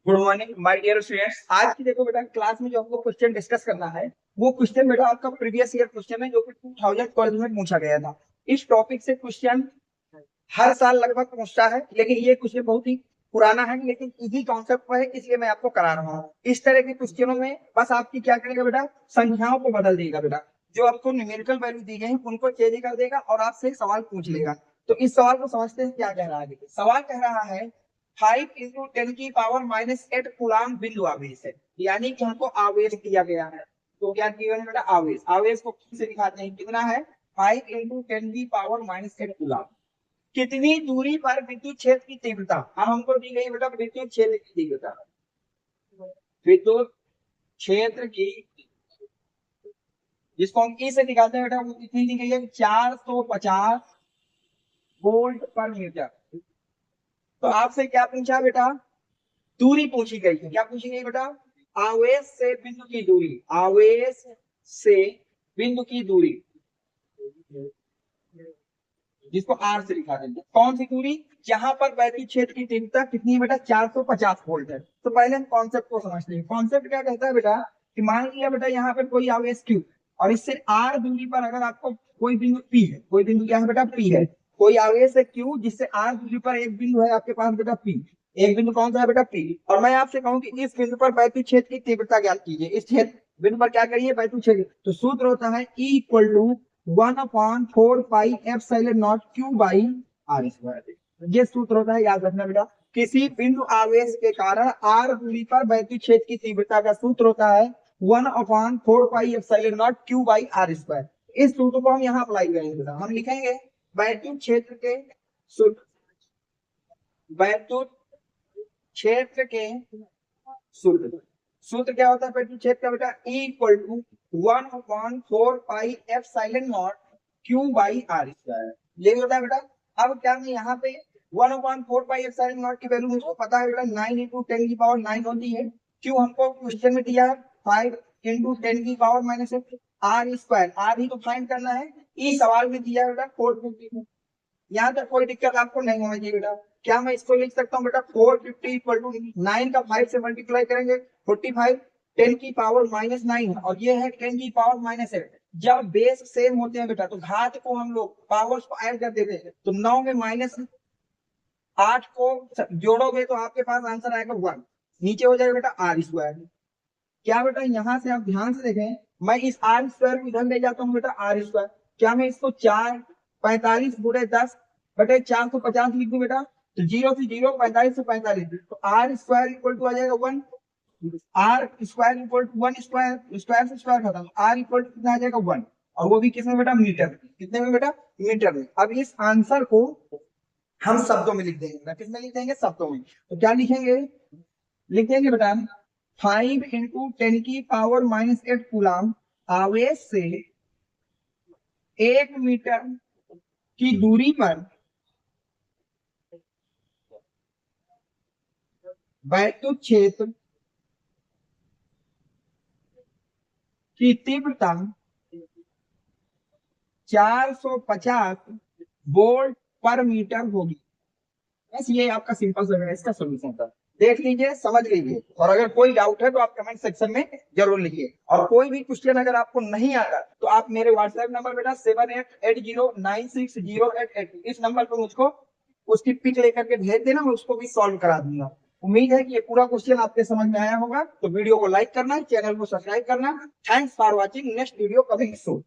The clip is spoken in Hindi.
Good morning my dear students. आज की देखो बेटा क्लास में जो हमको क्वेश्चन डिस्कस करना है वो क्वेश्चन बेटा आपका प्रीवियस ईयर क्वेश्चन है जो कि 2012 में पूछा गया था। इस टॉपिक से क्वेश्चन हर साल लगभग पूछता है, लेकिन ये क्वेश्चन बहुत ही पुराना है लेकिन इजी कॉन्सेप्ट पर है, इसलिए मैं आपको करा रहा हूँ। इस तरह के क्वेश्चनों में बस आपकी क्या करेगा बेटा, संख्याओं को बदल देगा बेटा। जो आपको न्यूमेरिकल वैल्यू दी गई है उनको चेंज कर देगा और आपसे एक सवाल पूछ लेगा। तो इस सवाल को समझते हैं क्या कह रहा है। सवाल कह रहा है 5 × 10⁻⁸ कूलाम बिंदु आवेश है, यानी कि हमको आवेश दिया गया है। तो क्या दिया गया बेटा, आवेश। आवेश को किससे दिखाते हैं, कितना है 5 × 10⁻⁸ कूलाम। कितनी दूरी पर विद्युत क्षेत्र की तीव्रता, अब हमको दी गई बेटा विद्युत क्षेत्र की तीव्रता। विद्युत क्षेत्र की जिसको हम ई से दिखाते हैं बेटा, वो कितनी दी गई है 450 वोल्ट पर मीटर। तो आपसे क्या पूछा बेटा, दूरी पूछी गई है। क्या पूछी गई बेटा, आवेश से बिंदु की दूरी। आवेश से बिंदु की दूरी जिसको आर से लिखा देंगे। कौन सी दूरी, जहां पर वैद्युत क्षेत्र की तीव्रता कितनी है बेटा 450 वोल्ट है। तो पहले हम कॉन्सेप्ट को समझते हैं। कॉन्सेप्ट क्या कहता है बेटा कि मान लिया बेटा यहाँ पर कोई आवेश क्यू और इससे आर दूरी पर अगर आपको कोई बिंदु पी है, कोई बिंदु क्या है बेटा पी है, कोई आवेश है क्यू जिससे आर दूरी पर एक बिंदु है आपके पास बेटा पी। एक बिंदु कौन सा है बेटा पी, और मैं आपसे कहूँ कि इस बिंदु पर वैद्युत क्षेत्र की तीव्रता ज्ञात कीजिए। इस क्षेत्र बिंदु पर क्या करिए, वैद्युत क्षेत्र। तो सूत्र होता है E = 1/4πε0 Q/r²। ये सूत्र होता है, याद रखना बेटा। किसी बिंदु आवेश के कारण r दूरी पर वैद्युत क्षेत्र की तीव्रता का सूत्र होता है 1/4πε0 Q/r²। इस सूत्र को हम यहाँ अप्लाई करेंगे। हम लिखेंगे वैद्युत क्षेत्र के सूत्र, वैद्युत क्षेत्र के सूत्र। सूत्र क्या होता है वैद्युत क्षेत्र का बेटा, E = 1/4πε0 Q/r²। ये होता है बेटा। अब क्या मैं यहाँ पे 1/4πε0 की वैल्यू मुझको पता है बेटा 9 × 10⁹ होती है। क्यों हमको क्वेश्चन में दिया है 5 × 10⁻⁻⁸ r²। आर ही तो फाइंड करना है। ई सवाल में दिया है बेटा 450। यहाँ तक कोई दिक्कत आपको नहीं होना चाहिए बेटा। क्या मैं इसको लिख सकता हूँ बेटा 450 = 9 का 5 से मल्टीप्लाई करेंगे 45, 10⁻⁻9 और ये है 10⁻⁸। जब बेस सेम होते हैं बेटा तो घात को हम लोग पावर्स को ऐड कर देते हैं। तो 9 में -8 को जोड़ोगे तो आपके पास आंसर आएगा 1, नीचे हो जाएगा बेटा r²। क्या बेटा यहाँ से आप ध्यान से देखें, मैं इस r² को इधर ले जाता हूँ बेटा r²। क्या मैं इसको 45 × 10⁻450 लिख दूं बेटा, तो 0 से 0, 45 से 45, तो r² = आ जाएगा 1। r² = 1 स्क्वायर से स्क्वायर खत्म, r = कितना आ जाएगा 1, और वो भी किसमें बेटा मीटर में। कितने में बेटा, मीटर में। अब इस आंसर को हम शब्दों में लिख देंगे। किसमें लिख देंगे, शब्दों में। तो क्या लिखेंगे, लिखेंगे बेटा 5 × 10⁻⁸ कूलाम आवेश से 1 मीटर की दूरी पर वैद्युत क्षेत्र की तीव्रता 450 वोल्ट पर मीटर होगी। बस ये आपका सिंपल सा इसका सोल्यूशन था। देख लीजिए, समझ लीजिए, और अगर कोई डाउट है तो आप कमेंट सेक्शन में जरूर लिखिए। और कोई भी क्वेश्चन अगर आपको नहीं आता तो आप मेरे व्हाट्सएप नंबर बेटा 7880960888 इस नंबर पर मुझको उसकी पिक लेकर के भेज देना, मैं उसको भी सॉल्व करा दूंगा। उम्मीद है कि ये पूरा क्वेश्चन आपके समझ में आया होगा। तो वीडियो को लाइक करना, चैनल को सब्सक्राइब करना। Thanks for watching, next video coming soon.